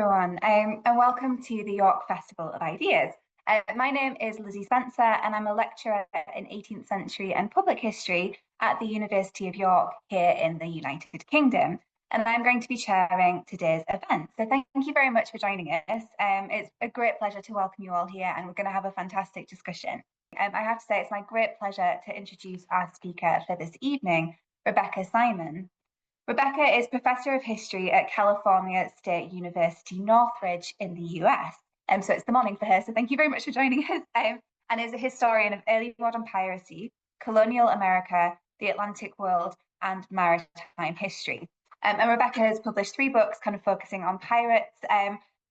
everyone, and welcome to the York Festival of Ideas. My name is Lizzie Spencer, and I'm a lecturer in 18th century and public history at the University of York here in the United Kingdom. And I'm going to be chairing today's event. So thank you very much for joining us. It's a great pleasure to welcome you all here, and we're going to have a fantastic discussion. I have to say, it's my great pleasure to introduce our speaker for this evening, Rebecca Simon. Rebecca is Professor of History at California State University, Northridge in the US. So it's the morning for her, so thank you very much for joining us. And is a historian of early modern piracy, colonial America, the Atlantic world, and maritime history. And Rebecca has published 3 books kind of focusing on pirates,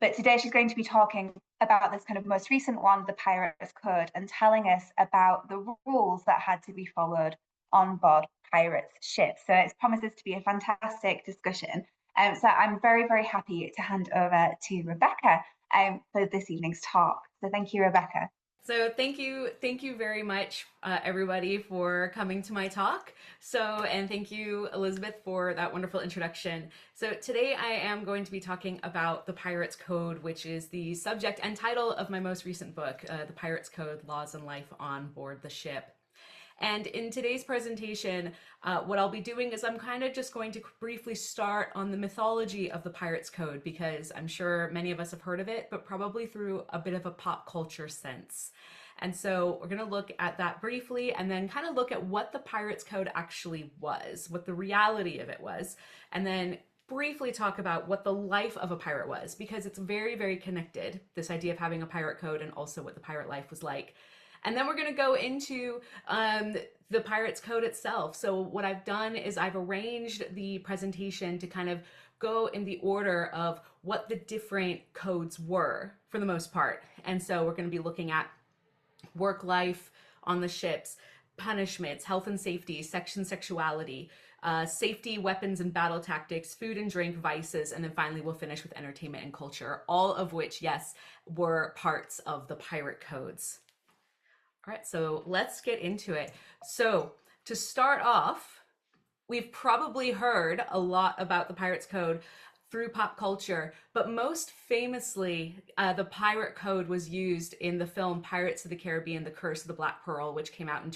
but today she's going to be talking about this kind of most recent one, the Pirates Code, and telling us about the rules that had to be followed on board pirates' ships. So it promises to be a fantastic discussion. So I'm very, very happy to hand over to Rebecca for this evening's talk. So thank you, Rebecca. So thank you very much, everybody, for coming to my talk. And thank you, Elizabeth, for that wonderful introduction. So today I am going to be talking about the Pirates Code, which is the subject and title of my most recent book, The Pirates Code: Laws and Life on Board the Ship. And in today's presentation, what I'll be doing is I'm kind of just going to briefly start on the mythology of the Pirates Code, because I'm sure many of us have heard of it, but probably through a bit of a pop culture sense. And so we're going to look at that briefly and then kind of look at what the Pirates Code actually was, what the reality of it was, and then briefly talk about what the life of a pirate was, because it's very, very connected, this idea of having a pirate code and also what the pirate life was like. And then we're going to go into the Pirates Code itself. So what I've done is I've arranged the presentation to kind of go in the order of what the different codes were for the most part. And so we're going to be looking at work life on the ships, punishments, health and safety, sexuality, safety, weapons and battle tactics, food and drink, vices, and then finally we'll finish with entertainment and culture, all of which, yes, were parts of the pirate codes. All right, so let's get into it. So to start off, we've probably heard a lot about the Pirates Code through pop culture, but most famously, the Pirate Code was used in the film Pirates of the Caribbean: The Curse of the Black Pearl, which came out in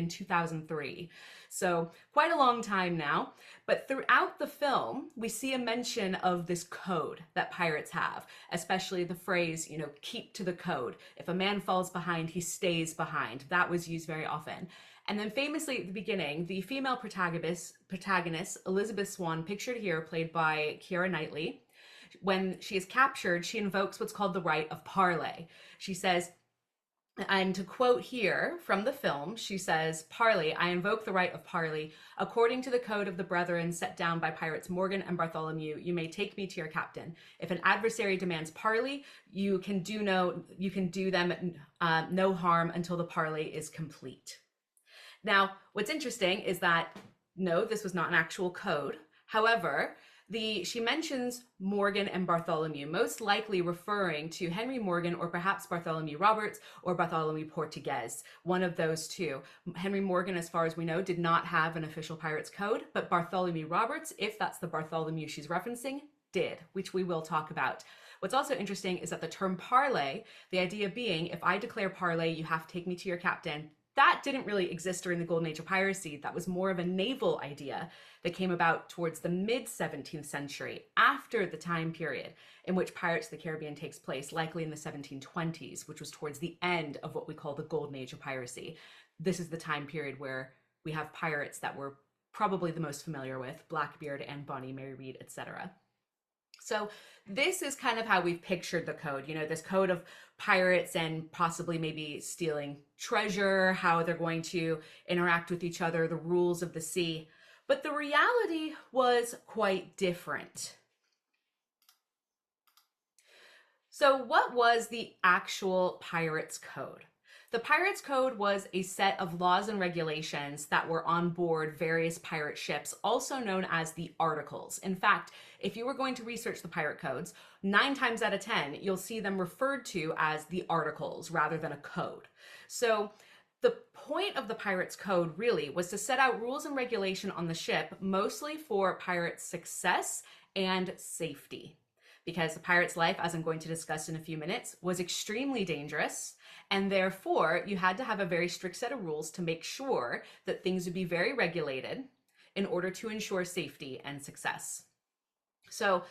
2003. So quite a long time now, but throughout the film, we see a mention of this code that pirates have, especially the phrase, keep to the code. If a man falls behind, he stays behind. That was used very often. And then famously at the beginning, the female protagonist, Elizabeth Swann, pictured here, played by Keira Knightley, when she is captured, she invokes what's called the right of parley. She says, and to quote here from the film, she says, "Parley, I invoke the right of parley. According to the code of the brethren set down by pirates Morgan and Bartholomew, you may take me to your captain. If an adversary demands parley, you can do them no harm until the parley is complete." Now, what's interesting is that, no, this was not an actual code. However, she mentions Morgan and Bartholomew, most likely referring to Henry Morgan or perhaps Bartholomew Roberts or Bartholomew Portuguese, one of those two. Henry Morgan, as far as we know, did not have an official pirates code, but Bartholomew Roberts, if that's the Bartholomew she's referencing, did, which we will talk about. What's also interesting is that the term parley, the idea being, if I declare parley, you have to take me to your captain, that didn't really exist during the Golden Age of piracy. That was more of a naval idea that came about towards the mid-17th century, after the time period in which Pirates of the Caribbean takes place, likely in the 1720s, which was towards the end of what we call the Golden Age of piracy. This is the time period where we have pirates that we're probably the most familiar with, Blackbeard and Bonnie Mary Read, etc. So this is kind of how we've pictured the code, this code of pirates and possibly maybe stealing treasure, how they're going to interact with each other, the rules of the sea. But the reality was quite different. So what was the actual Pirates Code? The Pirates Code was a set of laws and regulations that were on board various pirate ships, also known as the Articles. In fact, if you were going to research the pirate codes, 9 times out of 10, you'll see them referred to as the Articles rather than a code. So the point of the Pirates Code really was to set out rules and regulation on the ship, mostly for pirate success and safety. because the pirate's life, as I'm going to discuss in a few minutes, was extremely dangerous. And therefore, you had to have a very strict set of rules to make sure that things would be very regulated in order to ensure safety and success. So,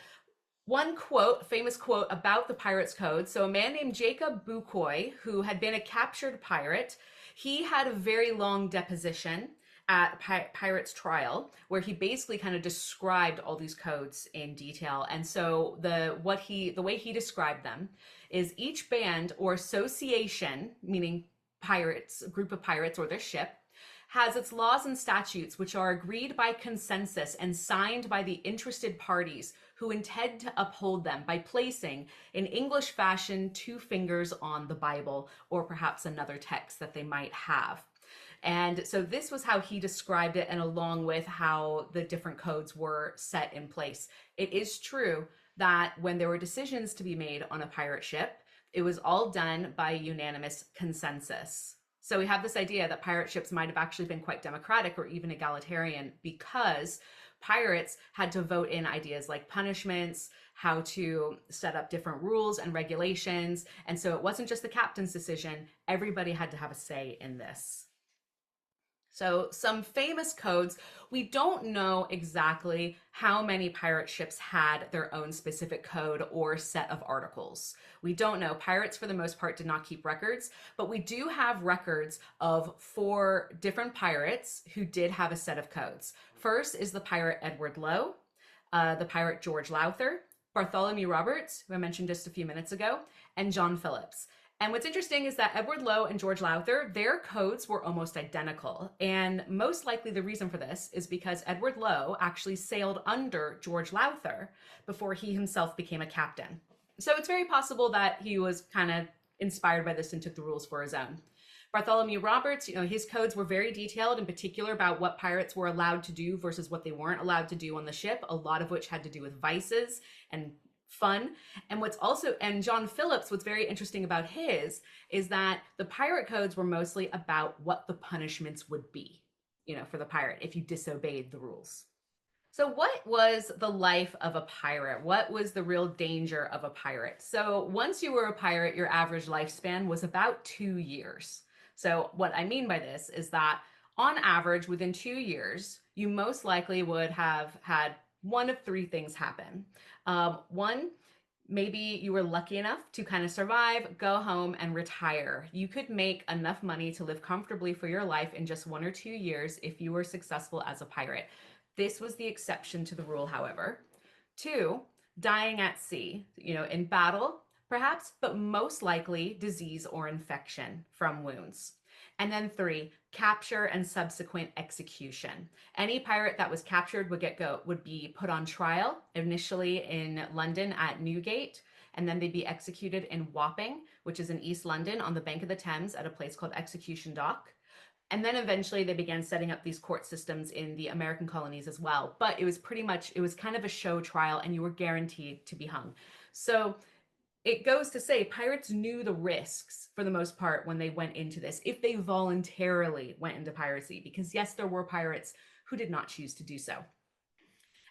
one quote, famous quote about the Pirates Code. So, a man named Jacob Bucoy, who had been a captured pirate, he had a very long deposition at Pirates trial where he basically kind of described all these codes in detail. And so the way he described them is each band or association, meaning pirates, a group of pirates or their ship, has its laws and statutes which are agreed by consensus and signed by the interested parties who intend to uphold them by placing, in English fashion, 2 fingers on the Bible or perhaps another text that they might have. And so this was how he described it, and along with how the different codes were set in place. It is true that when there were decisions to be made on a pirate ship, it was all done by unanimous consensus. So we have this idea that pirate ships might have actually been quite democratic or even egalitarian because pirates had to vote in ideas like punishments, how to set up different rules and regulations. And so it wasn't just the captain's decision, everybody had to have a say in this. So some famous codes, we don't know exactly how many pirate ships had their own specific code or set of articles. We don't know. Pirates, for the most part, did not keep records, but we do have records of 4 different pirates who did have a set of codes. First is the pirate Edward Lowe, the pirate George Lowther, Bartholomew Roberts, who I mentioned just a few minutes ago, and John Phillips. And what's interesting is that Edward Lowe and George Lowther, their codes were almost identical. And most likely the reason for this is because Edward Lowe actually sailed under George Lowther before he himself became a captain. So it's very possible that he was kind of inspired by this and took the rules for his own. Bartholomew Roberts, his codes were very detailed, in particular about what pirates were allowed to do versus what they weren't allowed to do on the ship, a lot of which had to do with vices and fun. And John Phillips, what's very interesting about his is that the pirate codes were mostly about what the punishments would be, for the pirate if you disobeyed the rules. So what was the life of a pirate? What was the real danger of a pirate? So once you were a pirate, your average lifespan was about 2 years. So what I mean by this is that on average, within 2 years, you most likely would have had one of 3 things happen. One, maybe you were lucky enough to kind of survive, go home, and retire. You could make enough money to live comfortably for your life in just 1 or 2 years if you were successful as a pirate. This was the exception to the rule, however. 2, dying at sea, in battle, perhaps, but most likely disease or infection from wounds. And then 3, capture and subsequent execution. Any pirate that was captured would be put on trial, initially in London at Newgate, and then they'd be executed in Wapping, which is in East London on the bank of the Thames at a place called Execution Dock. And then eventually they began setting up these court systems in the American colonies as well. But it was kind of a show trial, and you were guaranteed to be hung. So it goes to say pirates knew the risks for the most part when they went into this, if they voluntarily went into piracy, because yes, there were pirates who did not choose to do so.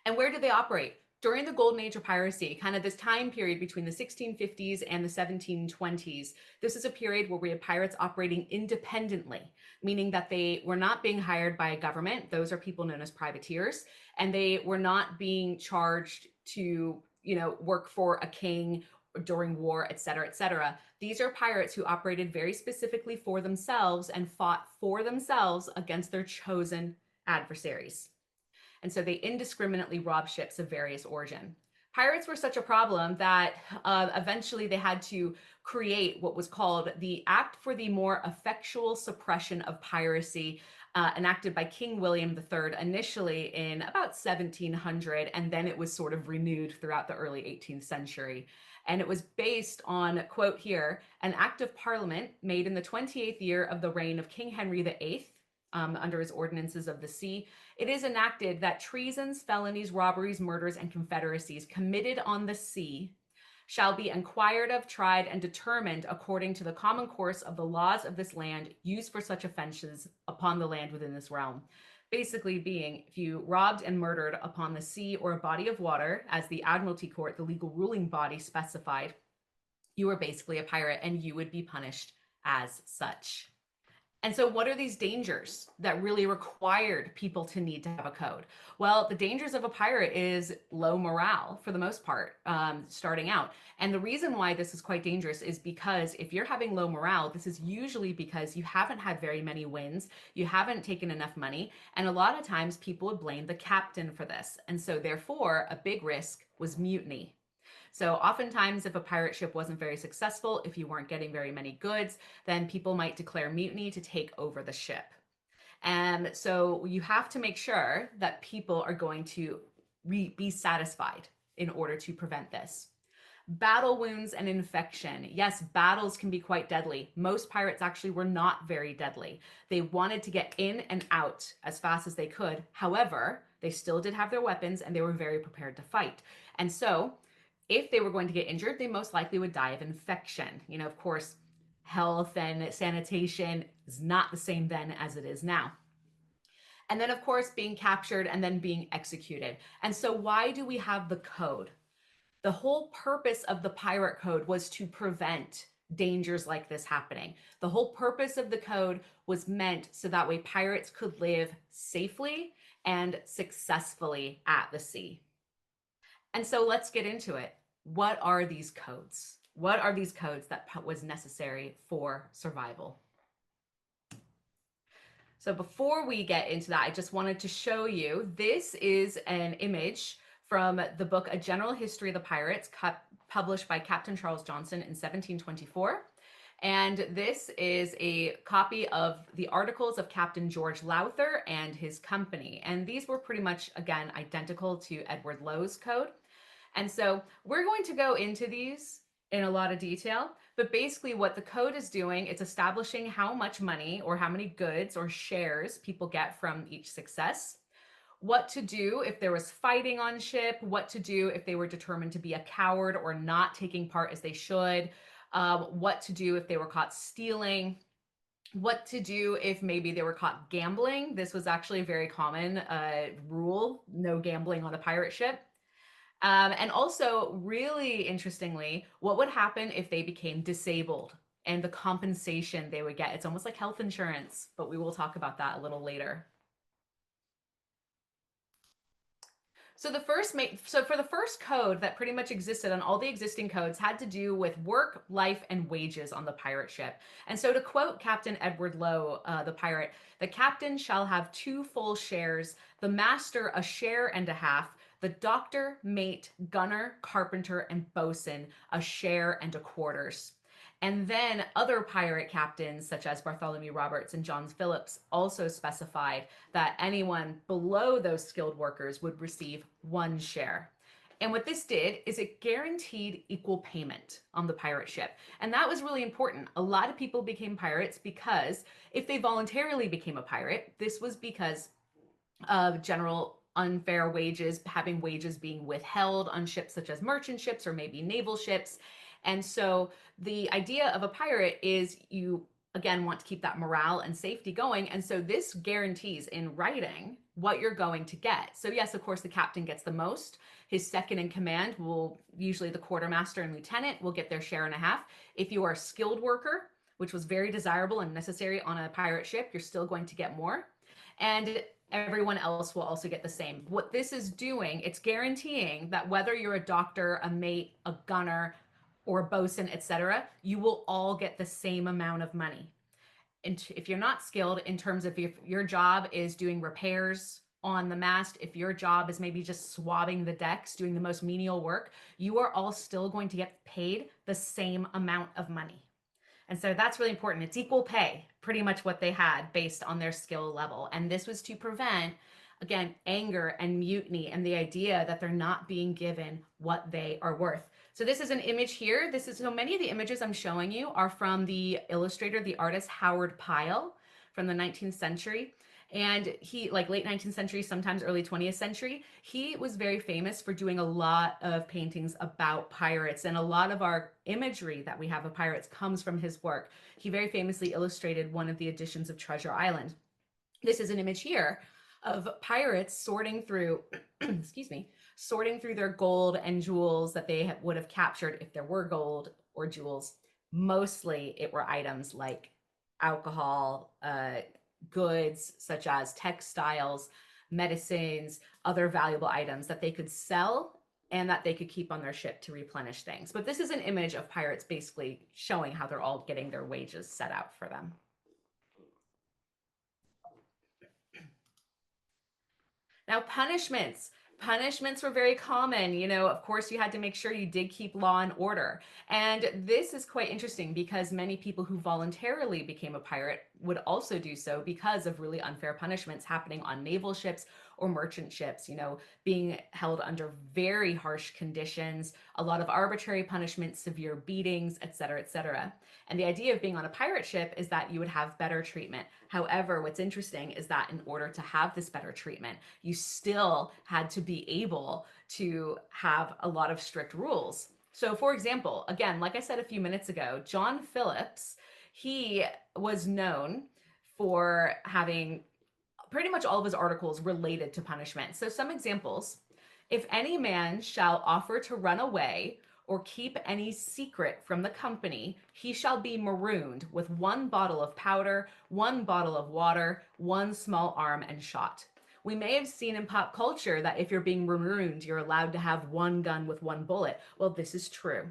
And where did they operate? During the golden age of piracy, kind of this time period between the 1650s and the 1720s, this is a period where we had pirates operating independently, meaning that they were not being hired by a government. Those are people known as privateers, and they were not being charged to, work for a king during war, et cetera, et cetera. These are pirates who operated very specifically for themselves and fought for themselves against their chosen adversaries. And so they indiscriminately robbed ships of various origin. Pirates were such a problem that eventually they had to create what was called the Act for the More Effectual Suppression of Piracy, enacted by King William III initially in about 1700, and then it was sort of renewed throughout the early 18th century. And it was based on, quote here, an act of parliament made in the 28th year of the reign of King Henry VIII, under his ordinances of the sea. It is enacted that treasons, felonies, robberies, murders, and confederacies committed on the sea shall be inquired of, tried, and determined according to the common course of the laws of this land used for such offenses upon the land within this realm. Basically being if you robbed and murdered upon the sea or a body of water, as the Admiralty Court, the legal ruling body, specified, you were basically a pirate and you would be punished as such. And so, what are these dangers that really required people to need to have a code? Well, the dangers of a pirate is low morale for the most part, starting out. And the reason why this is quite dangerous is because if you're having low morale, this is usually because you haven't had very many wins, you haven't taken enough money, and a lot of times people would blame the captain for this. And so, therefore, a big risk was mutiny. So oftentimes, if a pirate ship wasn't very successful, if you weren't getting very many goods, then people might declare mutiny to take over the ship. And so you have to make sure that people are going to be satisfied in order to prevent this. Battle wounds and infection. Yes, battles can be quite deadly. Most pirates actually were not very deadly. They wanted to get in and out as fast as they could. However, they still did have their weapons and they were very prepared to fight. And so if they were going to get injured, they most likely would die of infection. You know, of course, health and sanitation is not the same then as it is now. And then, of course, being captured and then being executed. And so, why do we have the code? The whole purpose of the pirate code was to prevent dangers like this happening. The whole purpose of the code was meant so that way pirates could live safely and successfully at the sea. And so let's get into it. What are these codes? What are these codes that was necessary for survival? So before we get into that, I just wanted to show you, this is an image from the book A General History of the Pirates, published by Captain Charles Johnson in 1724. And this is a copy of the articles of Captain George Lowther and his company. And these were pretty much, again, identical to Edward Lowe's code. And so we're going to go into these in a lot of detail, but basically what the code is doing, it's establishing how much money or how many goods or shares people get from each success, what to do if there was fighting on ship, what to do if they were determined to be a coward or not taking part as they should, what to do if they were caught stealing, what to do if maybe they were caught gambling. This was actually a very common rule, no gambling on a pirate ship. And also, really interestingly, what would happen if they became disabled and the compensation they would get? It's almost like health insurance, but we will talk about that a little later. So for the first code that pretty much existed on all the existing codes had to do with work, life, and wages on the pirate ship. And so to quote Captain Edward Lowe, the pirate, the captain shall have 2 full shares, the master a share and a half, the doctor, mate, gunner, carpenter, and boatswain a share and a quarters. And then other pirate captains, such as Bartholomew Roberts and John Phillips, also specified that anyone below those skilled workers would receive 1 share. And what this did is it guaranteed equal payment on the pirate ship. And that was really important. A lot of people became pirates because if they voluntarily became a pirate, this was because of general unfair wages, having wages being withheld on ships such as merchant ships or maybe naval ships. And so the idea of a pirate is you, again, want to keep that morale and safety going. And so this guarantees in writing what you're going to get. So yes, of course, the captain gets the most. His second in command will, usually the quartermaster and lieutenant, will get their share and a half. If you are a skilled worker, which was very desirable and necessary on a pirate ship, you're still going to get more. And everyone else will also get the same. What this is doing, it's guaranteeing that whether you're a doctor, a mate, a gunner, or a bosun, etc., you will all get the same amount of money. And if you're not skilled, in terms of if your job is doing repairs on the mast, if your job is maybe just swabbing the decks, doing the most menial work, you are all still going to get paid the same amount of money. And so that's really important. It's equal pay, pretty much what they had based on their skill level. And this was to prevent, again, anger and mutiny and the idea that they're not being given what they are worth. So this is an image here. So many of the images I'm showing you are from the illustrator, the artist Howard Pyle from the 19th century. And he, like late 19th century, sometimes early 20th century, he was very famous for doing a lot of paintings about pirates. And a lot of our imagery that we have of pirates comes from his work. He very famously illustrated one of the editions of Treasure Island. This is an image here of pirates sorting through, excuse me, sorting through their gold and jewels that they would have captured if there were gold or jewels. Mostly it were items like alcohol, goods such as textiles, medicines, other valuable items that they could sell and that they could keep on their ship to replenish things. But this is an image of pirates basically showing how they're all getting their wages set out for them. Now, punishments. Punishments were very common. You know, of course, you had to make sure you did keep law and order. And this is quite interesting because many people who voluntarily became a pirate would also do so because of really unfair punishments happening on naval ships or merchant ships, you know, being held under very harsh conditions, a lot of arbitrary punishments, severe beatings, etc., etc. And the idea of being on a pirate ship is that you would have better treatment. However, what's interesting is that in order to have this better treatment, you still had to be able to have a lot of strict rules. So, for example, again, like I said a few minutes ago, John Phillips, he was known for having pretty much all of his articles related to punishment. So, some examples: if any man shall offer to run away or keep any secret from the company, he shall be marooned with 1 bottle of powder, 1 bottle of water, 1 small arm, and shot. We may have seen in pop culture that if you're being marooned, you're allowed to have 1 gun with 1 bullet. Well, this is true.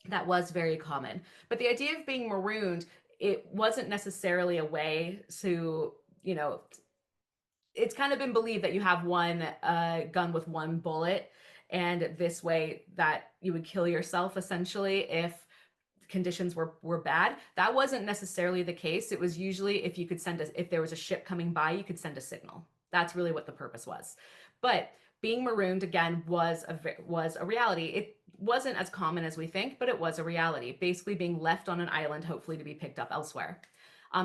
That was very common. But the idea of being marooned, it wasn't necessarily a way to, you know, it's kind of been believed that you have 1 gun with 1 bullet, and this way that you would kill yourself essentially if conditions were bad. That wasn't necessarily the case. It was usually if you could if there was a ship coming by, you could send a signal. That's really what the purpose was. But being marooned again was a reality. It wasn't as common as we think, but it was a reality. Basically being left on an island, hopefully to be picked up elsewhere.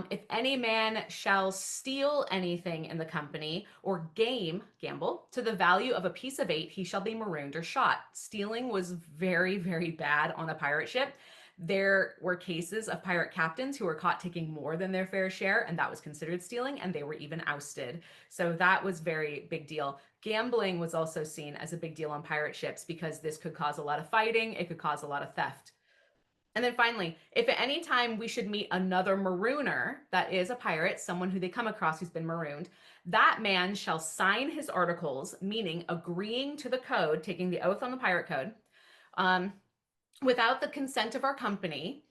If any man shall steal anything in the company or gamble to the value of a piece of 8, he shall be marooned or shot. Stealing was very, very bad on a pirate ship. There were cases of pirate captains who were caught taking more than their fair share, and that was considered stealing, and they were even ousted. So that was very big deal. Gambling was also seen as a big deal on pirate ships because this could cause a lot of fighting, it could cause a lot of theft. And then finally, if at any time we should meet another marooner, that is a pirate, someone who they come across who's been marooned, that man shall sign his articles, meaning agreeing to the code, taking the oath on the pirate code, without the consent of our company.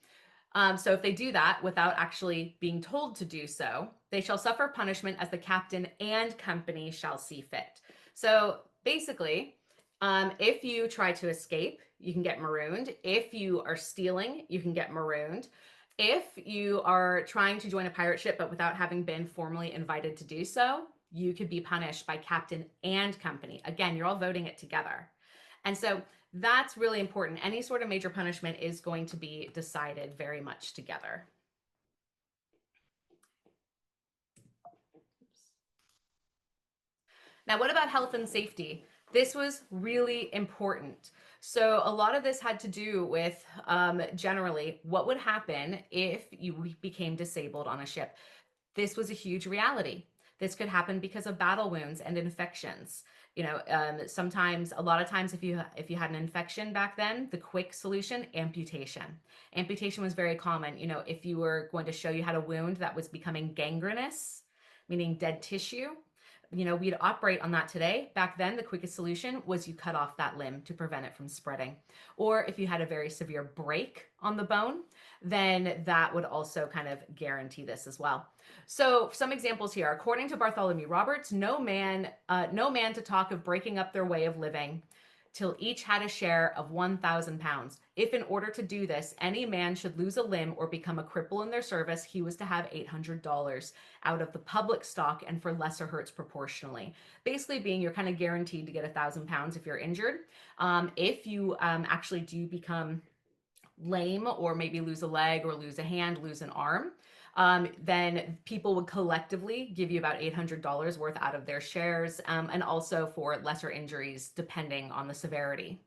So if they do that without actually being told to do so, they shall suffer punishment as the captain and company shall see fit. So basically, if you try to escape, you can get marooned. If you are stealing, you can get marooned. If you are trying to join a pirate ship but without having been formally invited to do so, you could be punished by captain and company. Again, you're all voting it together. And so that's really important. Any sort of major punishment is going to be decided very much together. Now, what about health and safety? This was really important. So a lot of this had to do with generally what would happen if you became disabled on a ship. This was a huge reality. This could happen because of battle wounds and infections. You know, sometimes, a lot of times, if you had an infection back then, the quick solution, amputation. Amputation was very common. You know, if you were going to show you had a wound that was becoming gangrenous, meaning dead tissue, you know, we'd operate on that today. Back then, the quickest solution was you cut off that limb to prevent it from spreading. Or if you had a very severe break on the bone, then that would also kind of guarantee this as well. So some examples here. According to Bartholomew Roberts, no man to talk of breaking up their way of living till each had a share of 1,000 pounds. If in order to do this, any man should lose a limb or become a cripple in their service, he was to have $800 out of the public stock and for lesser hurts proportionally. Basically being you're kind of guaranteed to get 1,000 pounds if you're injured. If you actually do become lame or maybe lose a leg or lose a hand, lose an arm, then people would collectively give you about $800 worth out of their shares, and also for lesser injuries depending on the severity.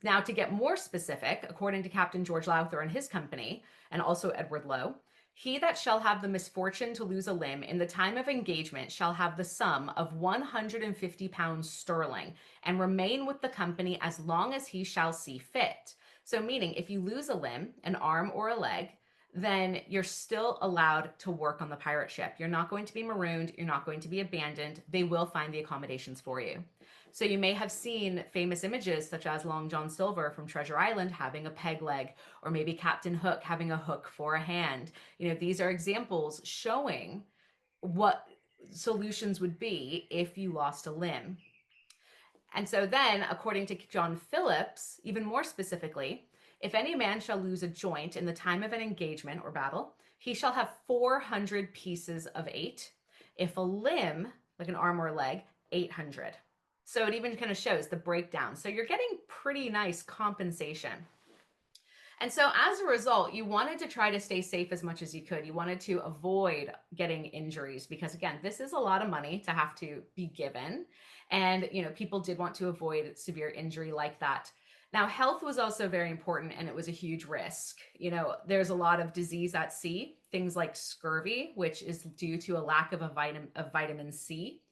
Now, to get more specific, according to Captain George Lowther and his company, and also Edward Lowe, He that shall have the misfortune to lose a limb in the time of engagement shall have the sum of 150 pounds sterling and remain with the company as long as he shall see fit. So, meaning if you lose a limb, an arm or a leg, then you're still allowed to work on the pirate ship. You're not going to be marooned. You're not going to be abandoned. They will find the accommodations for you. So you may have seen famous images such as Long John Silver from Treasure Island having a peg leg, or maybe Captain Hook having a hook for a hand. These are examples showing what solutions would be if you lost a limb. And so then, according to John Phillips, even more specifically, if any man shall lose a joint in the time of an engagement or battle, he shall have 400 pieces of 8. If a limb, like an arm or a leg, 800. So it even kind of shows the breakdown. So you're getting pretty nice compensation. And so as a result, you wanted to try to stay safe as much as you could. You wanted to avoid getting injuries because, again, this is a lot of money to have to be given. And, people did want to avoid severe injury like that. Now, health was also very important, and it was a huge risk. There's a lot of disease at sea, things like scurvy, which is due to a lack of vitamin C.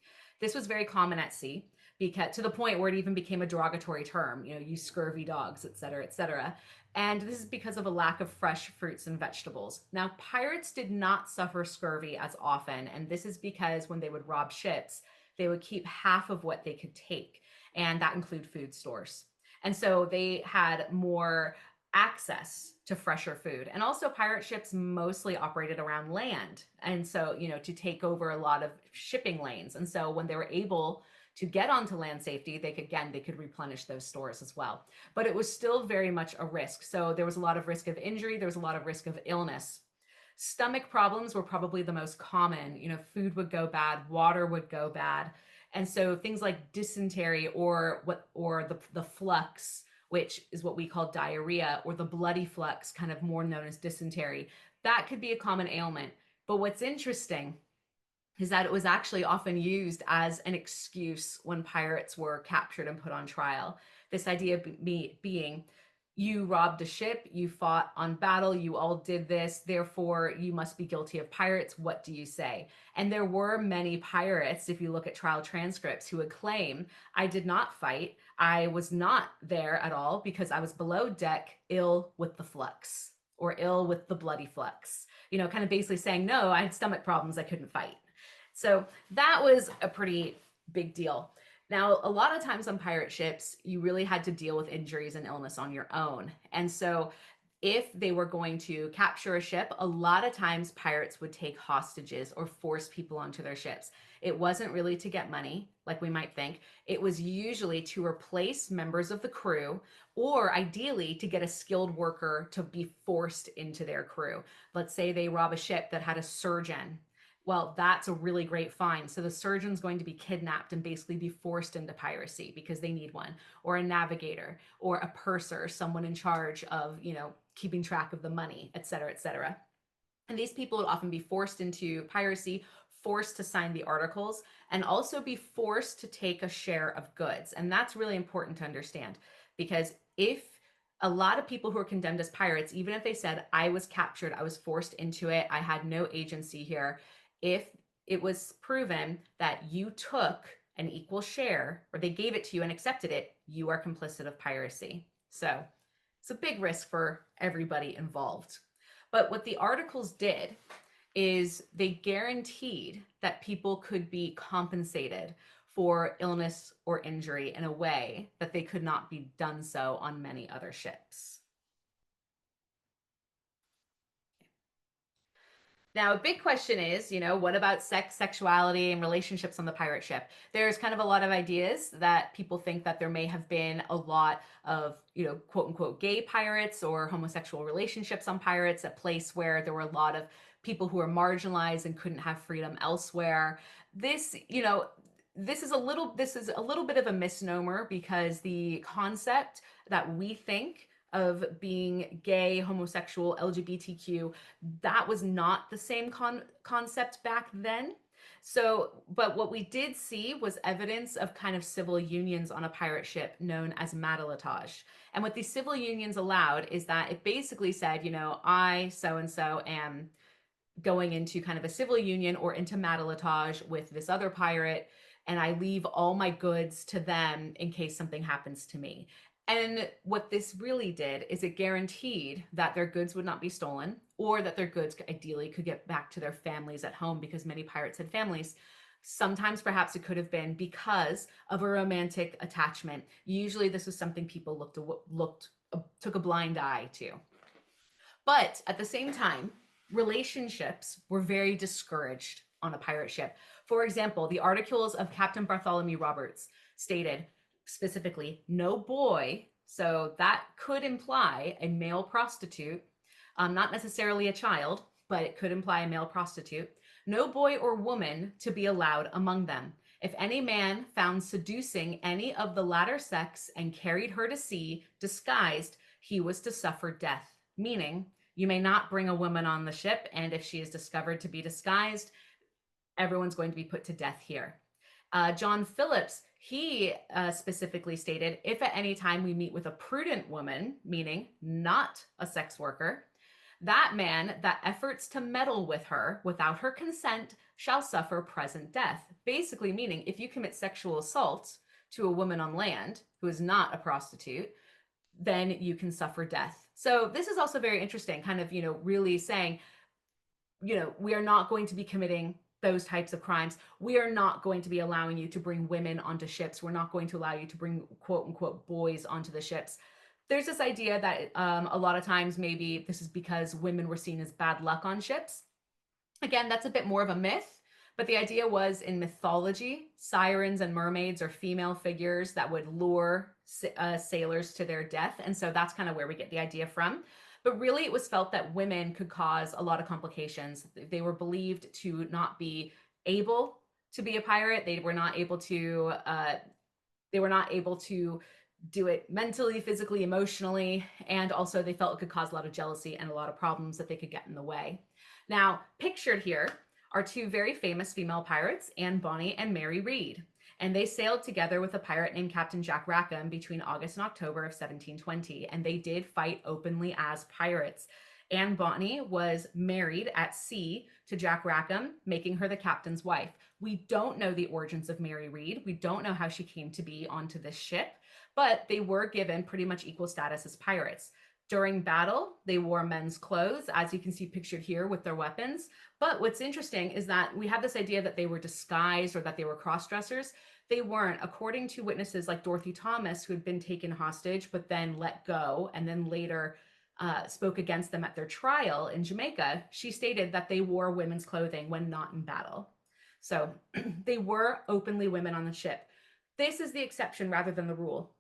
This was very common at sea, because to the point where it even became a derogatory term, you scurvy dogs, et cetera, et cetera. And this is because of a lack of fresh fruits and vegetables. Now, pirates did not suffer scurvy as often, and this is because when they would rob ships, they would keep half of what they could take, and that include food stores. And so they had more access to fresher food. And also pirate ships mostly operated around land. And so, to take over a lot of shipping lanes. And so when they were able to get onto land safety, they could replenish those stores as well. But it was still very much a risk. So there was a lot of risk of injury. There was a lot of risk of illness. Stomach problems were probably the most common. Food would go bad, water would go bad. And so things like dysentery or the flux, which is what we call diarrhea, or the bloody flux, kind of more known as dysentery, that could be a common ailment. But what's interesting is that it was actually often used as an excuse when pirates were captured and put on trial. This idea being, you robbed a ship, you fought on battle, you all did this, therefore you must be guilty of pirates. What do you say? And there were many pirates, if you look at trial transcripts, who would claim, I did not fight, I was not there at all because I was below deck, ill with the flux, or ill with the bloody flux. Kind of basically saying, no, I had stomach problems, I couldn't fight. So that was a pretty big deal. Now, a lot of times on pirate ships, you really had to deal with injuries and illness on your own. And so if they were going to capture a ship, a lot of times pirates would take hostages or force people onto their ships. It wasn't really to get money, like we might think. It was usually to replace members of the crew, or ideally to get a skilled worker to be forced into their crew. Let's say they rob a ship that had a surgeon. Well, that's a really great find. So the surgeon's going to be kidnapped and basically be forced into piracy because they need one, or a navigator, or a purser, someone in charge of, keeping track of the money, et cetera, et cetera. And these people would often be forced into piracy, forced to sign the articles, and also be forced to take a share of goods. And that's really important to understand, because if a lot of people who are condemned as pirates, even if they said, I was captured, I was forced into it, I had no agency here, if it was proven that you took an equal share, or they gave it to you and accepted it, you are complicit of piracy. So it's a big risk for everybody involved. But what the articles did is they guaranteed that people could be compensated for illness or injury in a way that they could not be done so on many other ships. Now, a big question is, what about sex, sexuality, and relationships on the pirate ship? There's kind of a lot of ideas that people think that there may have been a lot of, quote unquote, gay pirates or homosexual relationships on pirates, a place where there were a lot of people who were marginalized and couldn't have freedom elsewhere. This is a little bit of a misnomer, because the concept that we think of being gay, homosexual, LGBTQ, that was not the same concept back then. So, but what we did see was evidence of kind of civil unions on a pirate ship known as matelotage. And what these civil unions allowed is that it basically said, I so-and-so am going into kind of a civil union or into matelotage with this other pirate, and I leave all my goods to them in case something happens to me. And what this really did is it guaranteed that their goods would not be stolen, or that their goods ideally could get back to their families at home, because many pirates had families. Sometimes perhaps it could have been because of a romantic attachment. Usually this was something people took a blind eye to. But at the same time, relationships were very discouraged on a pirate ship. For example, the articles of Captain Bartholomew Roberts stated specifically, no boy, so that could imply a male prostitute, not necessarily a child, but it could imply a male prostitute, no boy or woman to be allowed among them. If any man found seducing any of the latter sex and carried her to sea disguised, he was to suffer death. Meaning, you may not bring a woman on the ship, and if she is discovered to be disguised, everyone's going to be put to death here. John Phillips, he specifically stated, if at any time we meet with a prudent woman, meaning not a sex worker, that man that efforts to meddle with her without her consent shall suffer present death. Basically meaning, if you commit sexual assault to a woman on land who is not a prostitute, then you can suffer death. So this is also very interesting, kind of, really saying, we are not going to be committing those types of crimes. We are not going to be allowing you to bring women onto ships. We're not going to allow you to bring quote unquote boys onto the ships. There's this idea that a lot of times maybe this is because women were seen as bad luck on ships. Again, that's a bit more of a myth, but the idea was in mythology, sirens and mermaids are female figures that would lure sailors to their death. And so that's kind of where we get the idea from. But really, it was felt that women could cause a lot of complications. They were believed to not be able to be a pirate. They were not able to. Do it mentally, physically, emotionally, and also they felt it could cause a lot of jealousy and a lot of problems that they could get in the way. Now, pictured here are two very famous female pirates, Anne Bonny and Mary Read, and they sailed together with a pirate named Captain Jack Rackham between August and October of 1720, and they did fight openly as pirates. Anne Bonny was married at sea to Jack Rackham, making her the captain's wife. We don't know the origins of Mary Read. We don't know how she came to be onto this ship, but they were given pretty much equal status as pirates. During battle, they wore men's clothes, as you can see pictured here with their weapons. But what's interesting is that we have this idea that they were disguised or that they were cross-dressers. They weren't. According to witnesses like Dorothy Thomas, who had been taken hostage but then let go and then later spoke against them at their trial in Jamaica, she stated that they wore women's clothing when not in battle. So they were openly women on the ship. This is the exception rather than the rule.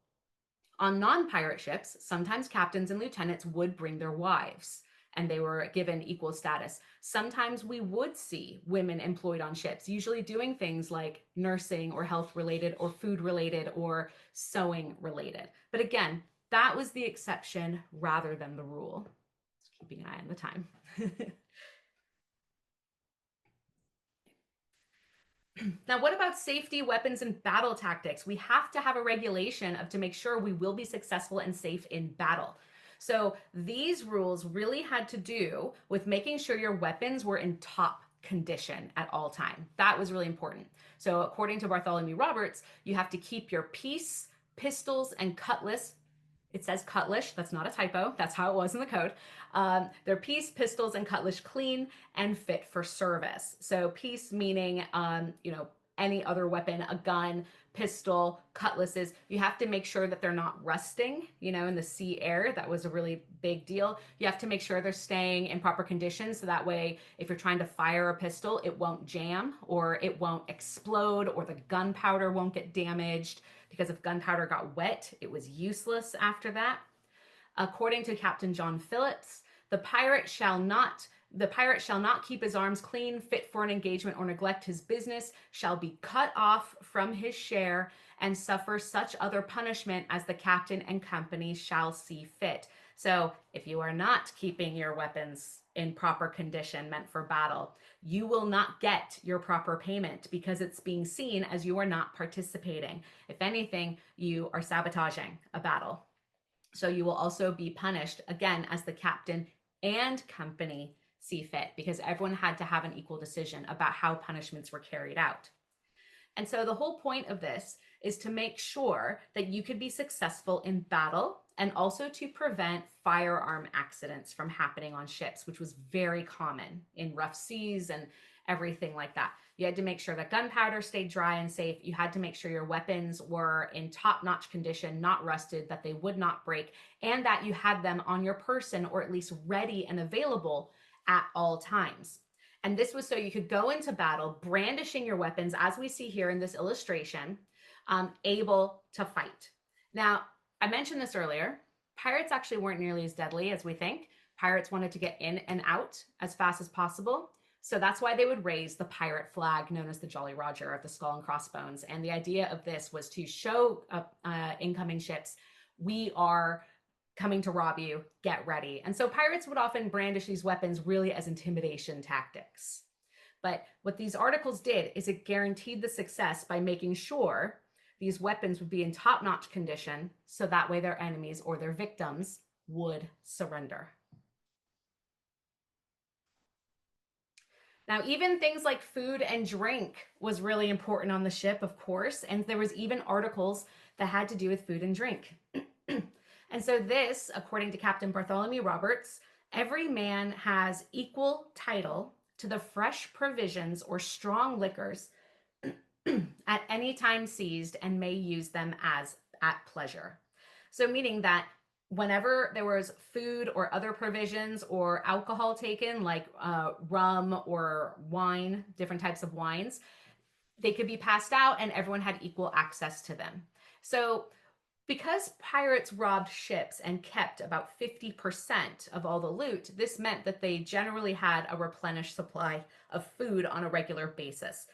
On non-pirate ships, sometimes captains and lieutenants would bring their wives, and they were given equal status. Sometimes we would see women employed on ships, usually doing things like nursing or health-related or food-related or sewing-related. But again, that was the exception rather than the rule. Just keeping an eye on the time. Now, what about safety, weapons, and battle tactics? We have to have a regulation to make sure we will be successful and safe in battle. So these rules really had to do with making sure your weapons were in top condition at all time. That was really important. So according to Bartholomew Roberts, you have to keep your piece, pistols, and cutlass. It says cutlass, that's not a typo, that's how it was in the code. Their piece, pistols, and cutlass clean and fit for service. So piece meaning, any other weapon, a gun, pistol, cutlasses, you have to make sure that they're not rusting, in the sea air. That was a really big deal. You have to make sure they're staying in proper conditions, so that way, if you're trying to fire a pistol, it won't jam or it won't explode or the gunpowder won't get damaged, because if gunpowder got wet, it was useless after that. According to Captain John Phillips, the pirate shall not keep his arms clean, fit for an engagement, or neglect his business, shall be cut off from his share, and suffer such other punishment as the captain and company shall see fit. So if you are not keeping your weapons in proper condition meant for battle, you will not get your proper payment, because it's being seen as you are not participating. If anything, you are sabotaging a battle. So you will also be punished, again, as the captain and company see fit, because everyone had to have an equal decision about how punishments were carried out. And so the whole point of this is to make sure that you could be successful in battle, and also to prevent firearm accidents from happening on ships, which was very common in rough seas and everything like that. You had to make sure that gunpowder stayed dry and safe. You had to make sure your weapons were in top-notch condition, not rusted, that they would not break, and that you had them on your person, or at least ready and available at all times. And this was so you could go into battle brandishing your weapons, as we see here in this illustration, able to fight. Now, I mentioned this earlier. Pirates actually weren't nearly as deadly as we think. Pirates wanted to get in and out as fast as possible. So that's why they would raise the pirate flag known as the Jolly Roger of the skull and crossbones. And the idea of this was to show incoming ships, we are coming to rob you, get ready. And so pirates would often brandish these weapons really as intimidation tactics. But what these articles did is it guaranteed the success by making sure these weapons would be in top-notch condition, so that way their enemies or their victims would surrender. Now, even things like food and drink was really important on the ship, of course, and there was even articles that had to do with food and drink. And so this, according to Captain Bartholomew Roberts, every man has equal title to the fresh provisions or strong liquors at any time seized, and may use them as at pleasure. So meaning that whenever there was food or other provisions or alcohol taken, like rum or wine, different types of wines, they could be passed out and everyone had equal access to them. So because pirates robbed ships and kept about 50% of all the loot, this meant that they generally had a replenished supply of food on a regular basis.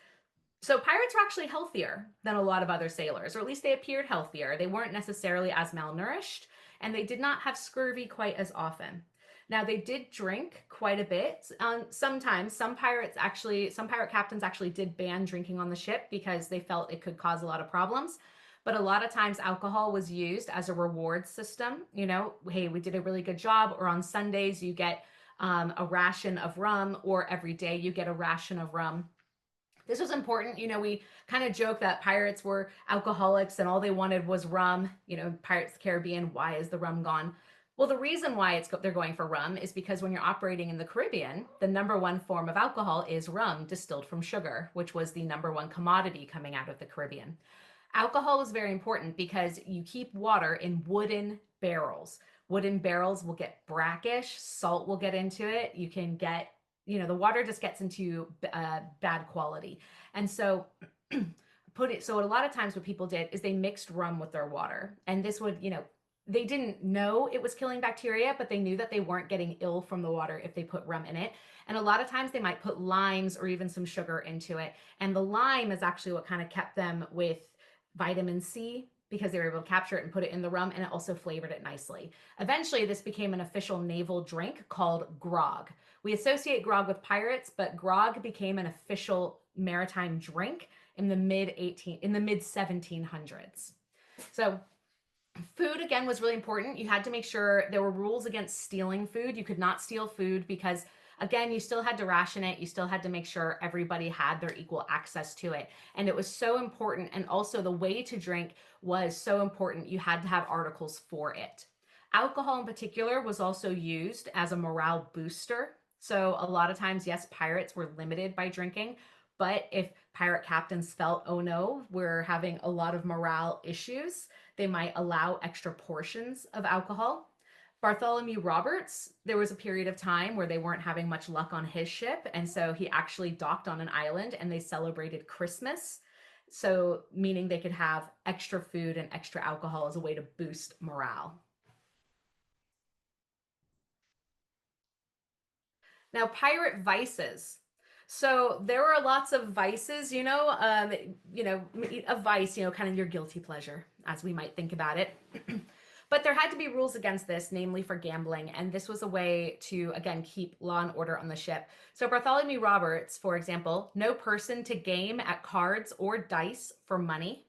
So pirates were actually healthier than a lot of other sailors, or at least they appeared healthier. They weren't necessarily as malnourished, and they did not have scurvy quite as often. Now, they did drink quite a bit. Sometimes some pirate captains actually did ban drinking on the ship because they felt it could cause a lot of problems. But a lot of times alcohol was used as a reward system. You know, hey, we did a really good job, or on Sundays you get a ration of rum, or every day you get a ration of rum. This was important. You know, we kind of joke that pirates were alcoholics and all they wanted was rum. You know, Pirates of the Caribbean, why is the rum gone? Well, the reason why they're going for rum is because when you're operating in the Caribbean, the number one form of alcohol is rum distilled from sugar, which was the number one commodity coming out of the Caribbean. Alcohol is very important because you keep water in wooden barrels. Wooden barrels will get brackish, salt will get into it. You can get, you know, the water just gets into bad quality. And so so a lot of times what people did is they mixed rum with their water. And this would, you know, they didn't know it was killing bacteria, but they knew that they weren't getting ill from the water if they put rum in it. And a lot of times they might put limes or even some sugar into it. And the lime is actually what kind of kept them with vitamin C, because they were able to capture it and put it in the rum, and it also flavored it nicely. Eventually, this became an official naval drink called grog. We associate grog with pirates, but grog became an official maritime drink in the mid 1700s. So food, again, was really important. You had to make sure there were rules against stealing food. You could not steal food because, again, you still had to ration it. You still had to make sure everybody had their equal access to it. And it was so important. And also the way to drink was so important. You had to have articles for it. Alcohol in particular was also used as a morale booster. So a lot of times, yes, pirates were limited by drinking. But if pirate captains felt, oh no, we're having a lot of morale issues, they might allow extra portions of alcohol. Bartholomew Roberts, there was a period of time where they weren't having much luck on his ship, and so he actually docked on an island and they celebrated Christmas. So meaning they could have extra food and extra alcohol as a way to boost morale. Now, pirate vices. So there were lots of vices, a vice, kind of your guilty pleasure, as we might think about it. But there had to be rules against this, namely for gambling. And this was a way to, again, keep law and order on the ship. So Bartholomew Roberts, for example, no person to game at cards or dice for money.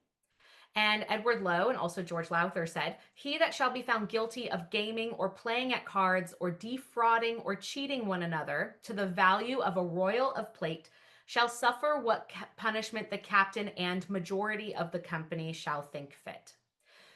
And Edward Lowe and also George Lowther said, "He that shall be found guilty of gaming or playing at cards or defrauding or cheating one another to the value of a royal of plate shall suffer what punishment the captain and majority of the company shall think fit."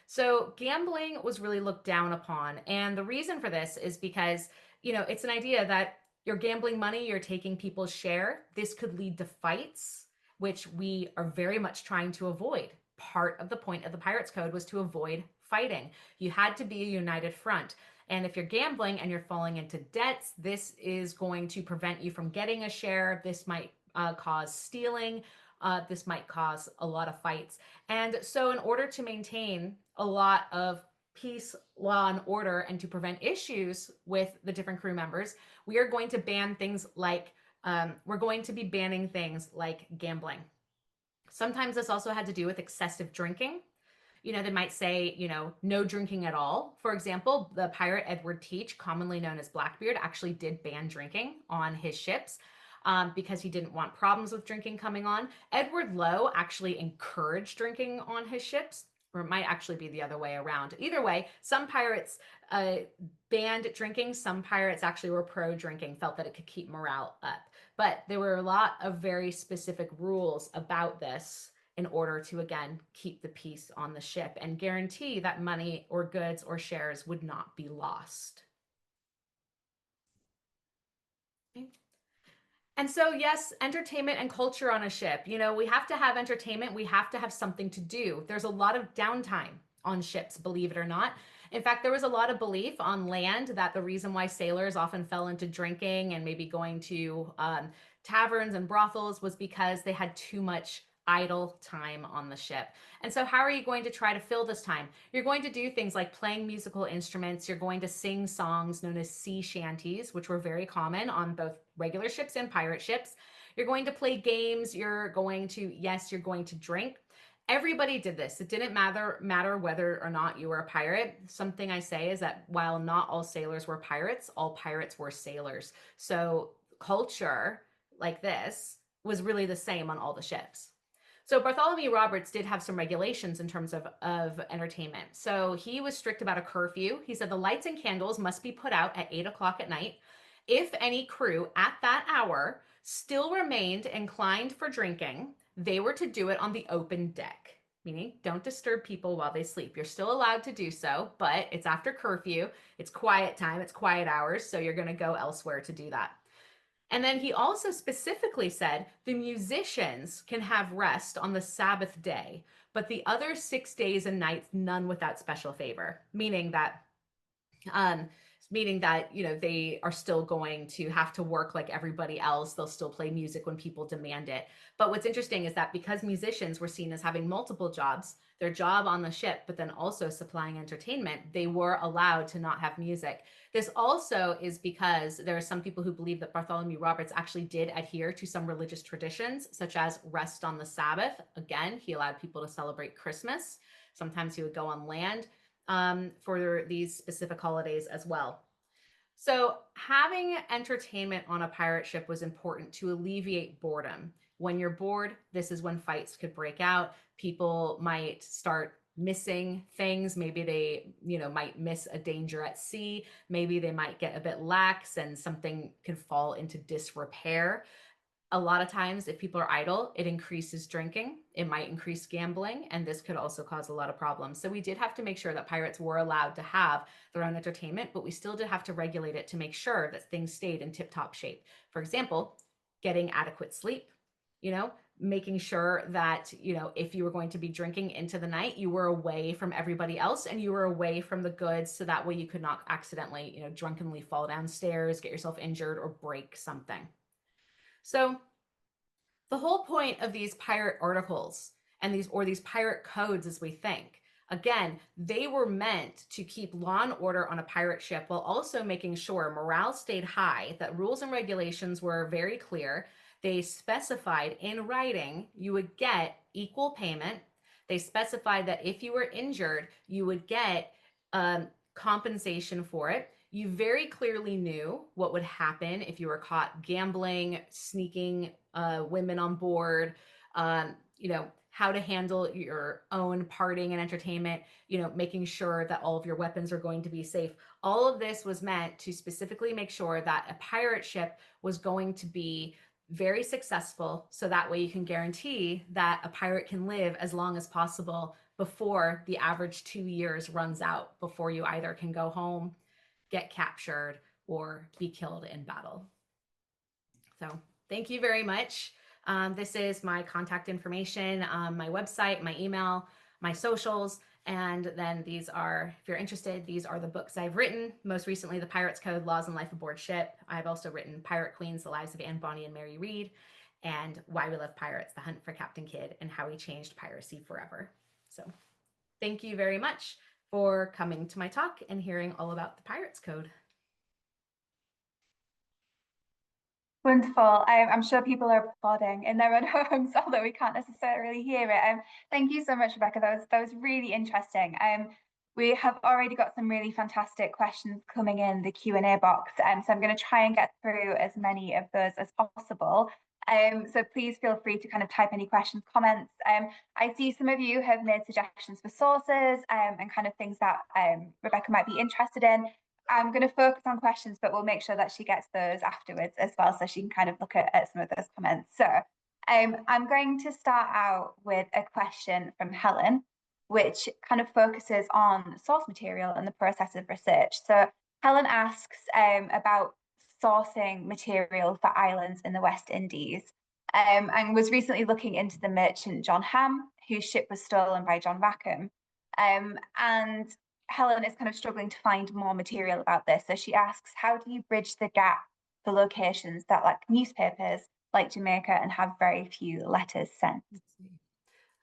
So gambling was really looked down upon. And the reason for this is because, it's an idea that you're gambling money, you're taking people's share. This could lead to fights, which we are very much trying to avoid. Part of the point of the Pirates Code was to avoid fighting. You had to be a united front. And if you're gambling and you're falling into debts, this is going to prevent you from getting a share. This might cause stealing. This might cause a lot of fights. And so, in order to maintain a lot of peace, law, and order, and to prevent issues with the different crew members, we are going to ban things like, we're going to be banning things like gambling. Sometimes this also had to do with excessive drinking. They might say, no drinking at all. For example, the pirate Edward Teach, commonly known as Blackbeard, actually did ban drinking on his ships because he didn't want problems with drinking coming on. Edward Lowe actually encouraged drinking on his ships, or it might actually be the other way around. Either way, some pirates banned drinking. Some pirates actually were pro-drinking, felt that it could keep morale up. But there were a lot of very specific rules about this in order to, again, keep the peace on the ship and guarantee that money or goods or shares would not be lost. Okay. And so, yes, entertainment and culture on a ship. We have to have entertainment. We have to have something to do. There's a lot of downtime on ships, believe it or not. In fact, there was a lot of belief on land that the reason why sailors often fell into drinking and maybe going to taverns and brothels was because they had too much idle time on the ship. And so how are you going to try to fill this time? You're going to do things like playing musical instruments. You're going to sing songs known as sea shanties, which were very common on both regular ships and pirate ships. You're going to play games. You're going to drink. Everybody did this. It didn't matter whether or not you were a pirate. Something I say is that while not all sailors were pirates, all pirates were sailors. So culture like this was really the same on all the ships. So Bartholomew Roberts did have some regulations in terms of entertainment. So he was strict about a curfew. He said the lights and candles must be put out at 8 o'clock at night. If any crew at that hour still remained inclined for drinking, they were to do it on the open deck, meaning don't disturb people while they sleep. You're still allowed to do so, but it's after curfew. It's quiet time. It's quiet hours. So you're going to go elsewhere to do that. And then he also specifically said the musicians can have rest on the Sabbath day, but the other 6 days and nights, none without special favor, meaning that they are still going to have to work like everybody else. They'll still play music when people demand it. But what's interesting is that because musicians were seen as having multiple jobs, their job on the ship, but then also supplying entertainment, they were allowed to not have music. This also is because there are some people who believe that Bartholomew Roberts actually did adhere to some religious traditions, such as rest on the Sabbath. Again, he allowed people to celebrate Christmas. Sometimes he would go on land for these specific holidays as well. So having entertainment on a pirate ship was important to alleviate boredom. When you're bored, this is when fights could break out. People might start missing things. Maybe they, might miss a danger at sea. Maybe they might get a bit lax and something could fall into disrepair. A lot of times, if people are idle, it increases drinking. It might increase gambling, and this could also cause a lot of problems. So we did have to make sure that pirates were allowed to have their own entertainment, but we still did have to regulate it to make sure that things stayed in tip-top shape. For example, getting adequate sleep, making sure that, if you were going to be drinking into the night, you were away from everybody else and you were away from the goods. So that way you could not accidentally, drunkenly fall downstairs, get yourself injured, or break something. So the whole point of these pirate articles and these pirate codes, as we think, again, they were meant to keep law and order on a pirate ship while also making sure morale stayed high, that rules and regulations were very clear. They specified in writing you would get equal payment. They specified that if you were injured, you would get compensation for it. You very clearly knew what would happen if you were caught gambling, sneaking women on board, how to handle your own partying and entertainment, making sure that all of your weapons are going to be safe. All of this was meant to specifically make sure that a pirate ship was going to be very successful, so that way you can guarantee that a pirate can live as long as possible before the average 2 years runs out, before you either can go home, get captured, or be killed in battle. So thank you very much. This is my contact information, my website, my email, my socials. And then these are, if you're interested, these are the books I've written. Most recently, The Pirate's Code, Laws and Life Aboard Ship. I've also written Pirate Queens, The Lives of Anne Bonny and Mary Read, and Why We Love Pirates, The Hunt for Captain Kidd, and How He Changed Piracy Forever. So thank you very much for coming to my talk and hearing all about the Pirate's Code. Wonderful. I'm sure people are applauding in their own homes, although we can't necessarily hear it. Thank you so much, Rebecca. That was really interesting. We have already got some really fantastic questions coming in the Q&A box, so I'm going to try and get through as many of those as possible. So please feel free to kind of type any questions, comments. I see some of you have made suggestions for sources and kind of things that Rebecca might be interested in. I'm going to focus on questions, but we'll make sure that she gets those afterwards as well, so she can kind of look at some of those comments. So I'm going to start out with a question from Helen, which kind of focuses on source material and the process of research. So Helen asks about sourcing material for islands in the West Indies, and was recently looking into the merchant John Ham, whose ship was stolen by John Rackham. And Helen is kind of struggling to find more material about this. So she asks, how do you bridge the gap for locations that lack newspapers like Jamaica and have very few letters sent?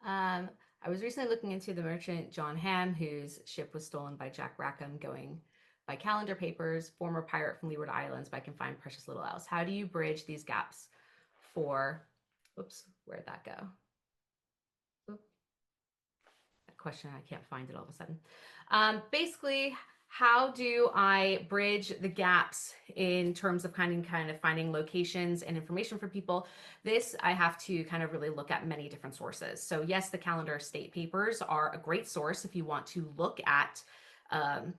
I was recently looking into the merchant John Ham, whose ship was stolen by Jack Rackham, going by calendar papers, former pirate from Leeward Islands, but I can find precious little else. How do you bridge these gaps for, whoops, where'd that go? Question, I can't find it all of a sudden. Basically, how do I bridge the gaps in terms of kind of finding locations and information for people? This, I have to kind of really look at many different sources. So yes, the calendar state papers are a great source if you want to look at, the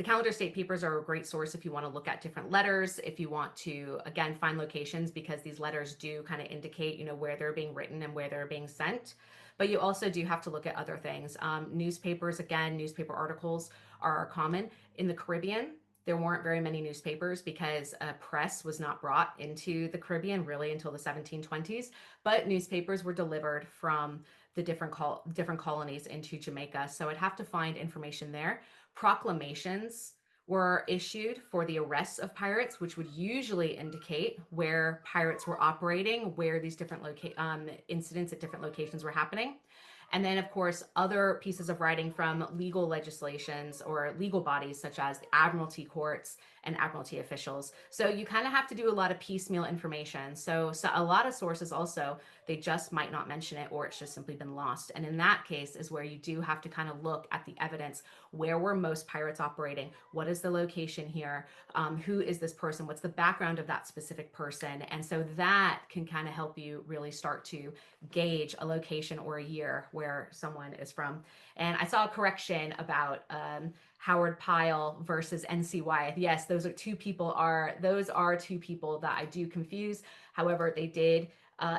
calendar state papers are a great source if you want to look at different letters, if you want to, again, find locations, because these letters do kind of indicate, where they're being written and where they're being sent. But you also do have to look at other things. Newspapers, again, newspaper articles are common. In the Caribbean, there weren't very many newspapers because press was not brought into the Caribbean really until the 1720s. But newspapers were delivered from the different colonies into Jamaica. So I'd have to find information there. Proclamations were issued for the arrests of pirates, which would usually indicate where pirates were operating, where these different incidents at different locations were happening. And then, of course, other pieces of writing from legal legislations or legal bodies such as the Admiralty courts and Admiralty officials. So you kind of have to do a lot of piecemeal information. So a lot of sources also, they just might not mention it, or it's just simply been lost. And in that case is where you do have to kind of look at the evidence. Where were most pirates operating? What is the location here? Who is this person? What's the background of that specific person? And so that can kind of help you really start to gauge a location or a year where someone is from. And I saw a correction about Howard Pyle versus NC Wyeth. Yes, those are two people that I do confuse. However, they did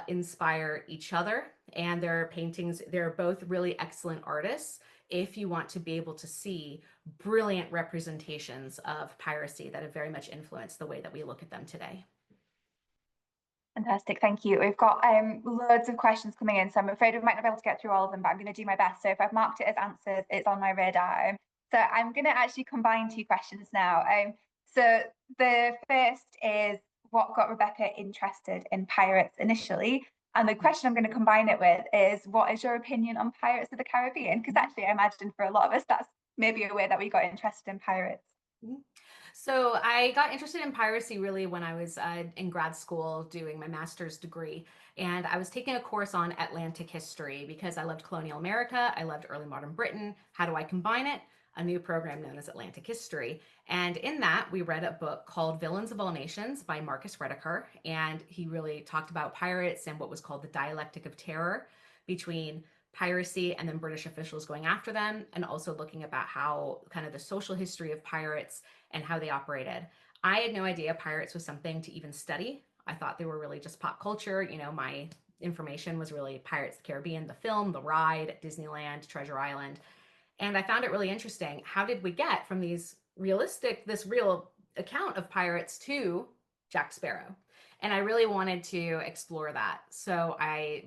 inspire each other, and their paintings, they're both really excellent artists if you want to be able to see brilliant representations of piracy that have very much influenced the way that we look at them today. Fantastic, thank you. We've got loads of questions coming in, so I'm afraid we might not be able to get through all of them, but I'm going to do my best. So if I've marked it as answers, it's on my radar. So I'm going to actually combine two questions now. So the first is, what got Rebecca interested in pirates initially? And the question I'm going to combine it with is, what is your opinion on Pirates of the Caribbean? Because actually, I imagine for a lot of us, that's maybe a way that we got interested in pirates. So I got interested in piracy really when I was in grad school doing my master's degree. And I was taking a course on Atlantic history because I loved colonial America. I loved early modern Britain. How do I combine it? a new program known as Atlantic History. And in that, we read a book called Villains of All Nations by Marcus Rediker. And he really talked about pirates and what was called the dialectic of terror between piracy and then British officials going after them, and also looking about how kind of the social history of pirates and how they operated. I had no idea pirates was something to even study. I thought they were really just pop culture. You know, my information was really Pirates of the Caribbean, the film, the ride, Disneyland, Treasure Island. And I found it really interesting. How did we get from this real account of pirates to Jack Sparrow? And I really wanted to explore that. So I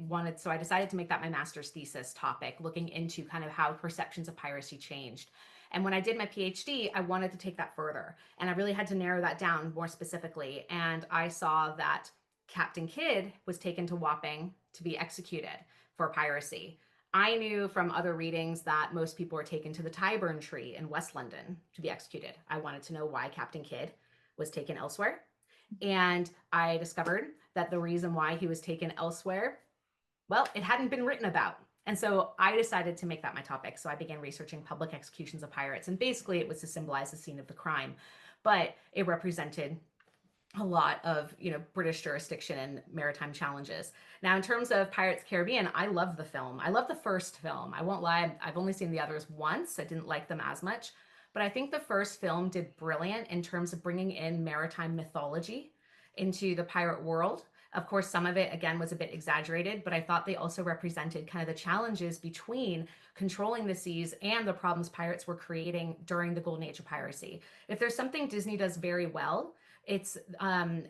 decided to make that my master's thesis topic, looking into kind of how perceptions of piracy changed. And when I did my PhD, I wanted to take that further. And I really had to narrow that down more specifically. And I saw that Captain Kidd was taken to Wapping to be executed for piracy. I knew from other readings that most people were taken to the Tyburn Tree in West London to be executed. I wanted to know why Captain Kidd was taken elsewhere. And I discovered that the reason why he was taken elsewhere, well, it hadn't been written about. And so I decided to make that my topic. So I began researching public executions of pirates. And basically, it was to symbolize the scene of the crime, but it represented a lot of, you know, British jurisdiction and maritime challenges. Now, in terms of Pirates Caribbean, I love the film. I love the first film. I won't lie, I've only seen the others once. I didn't like them as much, but I think the first film did brilliant in terms of bringing in maritime mythology into the pirate world. Of course, some of it, again, was a bit exaggerated, but I thought they also represented kind of the challenges between controlling the seas and the problems pirates were creating during the golden age of piracy. If there's something Disney does very well, it's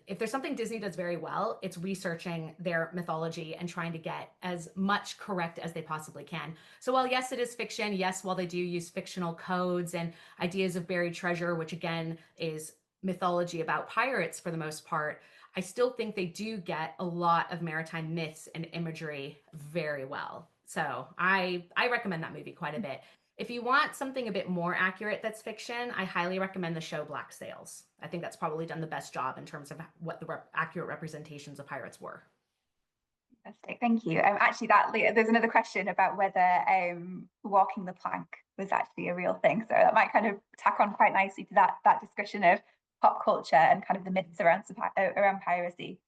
if there's something Disney does very well, it's researching their mythology and trying to get as much correct as they possibly can. So while yes, it is fiction, yes, while they do use fictional codes and ideas of buried treasure, which again is mythology about pirates for the most part, I still think they do get a lot of maritime myths and imagery very well. So I recommend that movie quite a bit. If you want something a bit more accurate that's fiction, I highly recommend the show Black Sails. I think that's probably done the best job in terms of what the accurate representations of pirates were. Fantastic, thank you. Actually, there's another question about whether walking the plank was actually a real thing. So that might kind of tack on quite nicely to that discussion of pop culture and kind of the myths around piracy.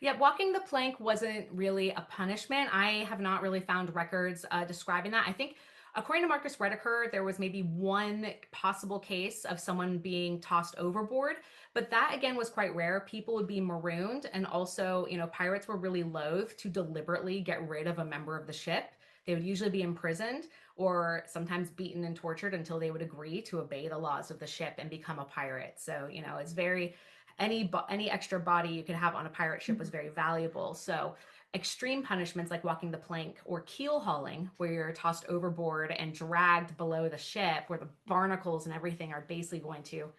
Yeah, walking the plank wasn't really a punishment. I have not really found records describing that. I think, according to Marcus Rediker, there was maybe one possible case of someone being tossed overboard, but that again was quite rare. People would be marooned, and also, you know, pirates were really loath to deliberately get rid of a member of the ship. They would usually be imprisoned or sometimes beaten and tortured until they would agree to obey the laws of the ship and become a pirate. So, you know, it's very any extra body you could have on a pirate ship was very valuable. So extreme punishments like walking the plank or keel hauling, where you're tossed overboard and dragged below the ship, where the barnacles and everything are basically going to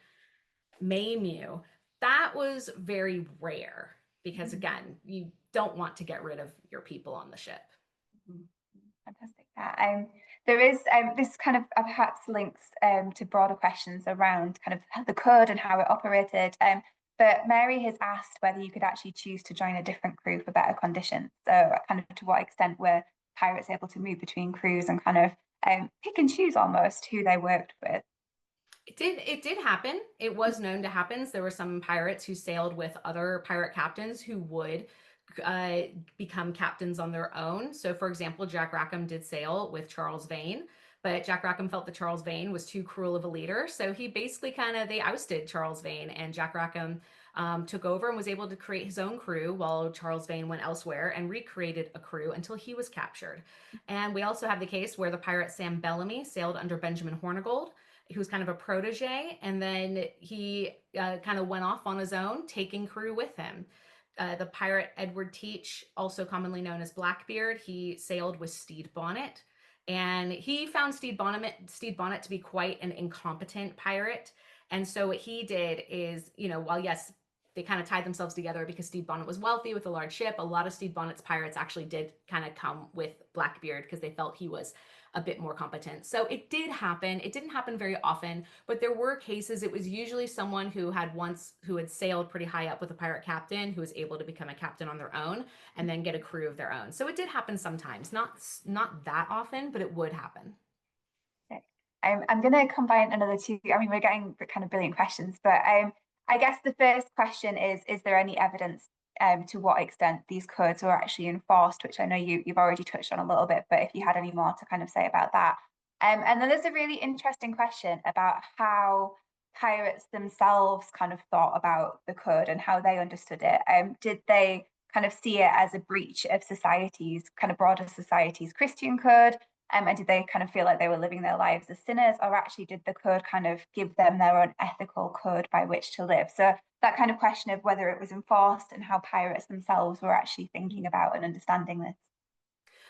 maim you, that was very rare because, again, you don't want to get rid of your people on the ship. Fantastic. There is this kind of perhaps links to broader questions around kind of the code and how it operated. But Mary has asked whether you could actually choose to join a different crew for better conditions. So kind of to what extent were pirates able to move between crews and kind of pick and choose almost who they worked with? It did happen. It was known to happen. There were some pirates who sailed with other pirate captains who would uh, become captains on their own. So, for example, Jack Rackham did sail with Charles Vane, but Jack Rackham felt that Charles Vane was too cruel of a leader. So he basically they ousted Charles Vane, and Jack Rackham took over and was able to create his own crew while Charles Vane went elsewhere and recreated a crew until he was captured. And we also have the case where the pirate Sam Bellamy sailed under Benjamin Hornigold, who was kind of a protege, and then he kind of went off on his own, taking crew with him. The pirate Edward Teach, also commonly known as Blackbeard, he sailed with Stede Bonnet, and he found Stede Bonnet to be quite an incompetent pirate. And so what he did is, you know, while yes, they kind of tied themselves together because Stede Bonnet was wealthy with a large ship, a lot of Stede Bonnet's pirates actually did kind of come with Blackbeard because they felt he was a bit more competent. So it did happen. It didn't happen very often, but there were cases. It was usually someone who had sailed pretty high up with a pirate captain who was able to become a captain on their own and then get a crew of their own. So it did happen sometimes, not that often, but it would happen. Okay. I'm going to combine another two. I mean, we're getting kind of brilliant questions, but I guess the first question is there any evidence to what extent these codes were actually enforced, which I know you've already touched on a little bit, but if you had any more to kind of say about that. And then there's a really interesting question about how pirates themselves kind of thought about the code and how they understood it. Did they kind of see it as a breach of society's, kind of broader society's Christian code? And did they kind of feel like they were living their lives as sinners, or actually did the code kind of give them their own ethical code by which to live? So that kind of question of whether it was enforced and how pirates themselves were actually thinking about and understanding this.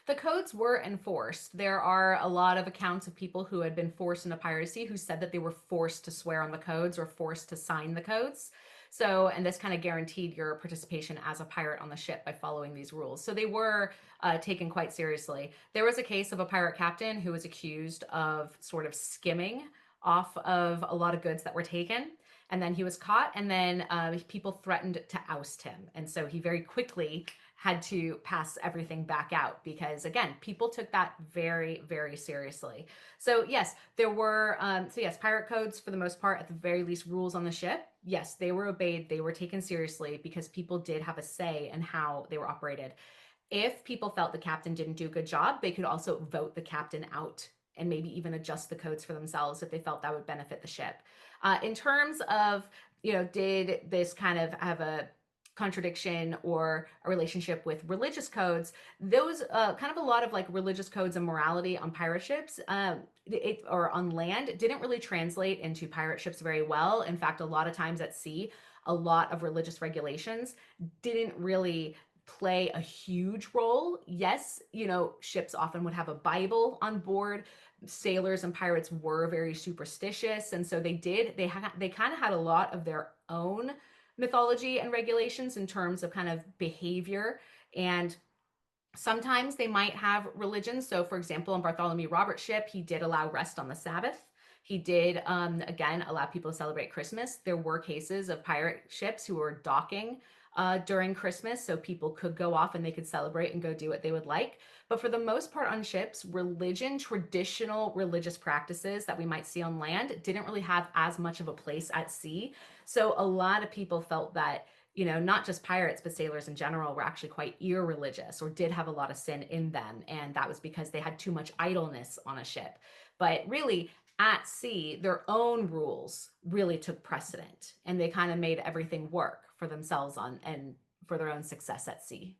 The codes were enforced. There are a lot of accounts of people who had been forced into piracy who said that they were forced to swear on the codes or forced to sign the codes. So, and this kind of guaranteed your participation as a pirate on the ship by following these rules. So they were taken quite seriously. There was a case of a pirate captain who was accused of sort of skimming off of a lot of goods that were taken. And then he was caught, and then people threatened to oust him. And so he very quickly had to pass everything back out because, again, people took that very, very seriously. So yes, there were pirate codes for the most part, at the very least, rules on the ship. Yes, they were obeyed, they were taken seriously because people did have a say in how they were operated. If people felt the captain didn't do a good job, they could also vote the captain out and maybe even adjust the codes for themselves if they felt that would benefit the ship. In terms of, did this kind of have a contradiction or a relationship with religious codes, those kind of a lot of like religious codes and morality on pirate ships or on land didn't really translate into pirate ships very well. In fact, a lot of times at sea, a lot of religious regulations didn't really play a huge role. Yes, ships often would have a Bible on board. Sailors and pirates were very superstitious, and so they kind of had a lot of their own mythology and regulations in terms of kind of behavior. And sometimes they might have religion. So for example, on Bartholomew Roberts' ship, he did allow rest on the Sabbath. He did, again, allow people to celebrate Christmas. There were cases of pirate ships who were docking during Christmas, so people could go off and they could celebrate and go do what they would like. But for the most part on ships, religion, traditional religious practices that we might see on land didn't really have as much of a place at sea. So a lot of people felt that, not just pirates, but sailors in general were actually quite irreligious or did have a lot of sin in them. And that was because they had too much idleness on a ship. But really, at sea, their own rules really took precedent and they kind of made everything work for themselves and for their own success at sea.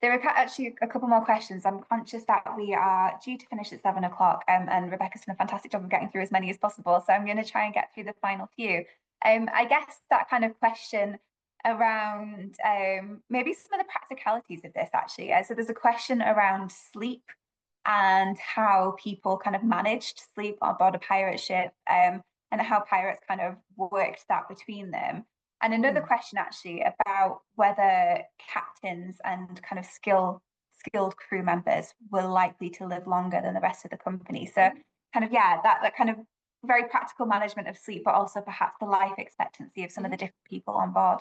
There are actually a couple more questions. I'm conscious that we are due to finish at 7 o'clock, and Rebecca's done a fantastic job of getting through as many as possible. So I'm going to try and get through the final few. I guess that kind of question around maybe some of the practicalities of this actually. So there's a question around sleep and how people kind of managed sleep on board a pirate ship, and how pirates kind of worked that between them. And another question actually about whether captains and kind of skilled crew members were likely to live longer than the rest of the company. So kind of, yeah, that kind of very practical management of sleep, but also perhaps the life expectancy of some of the different people on board.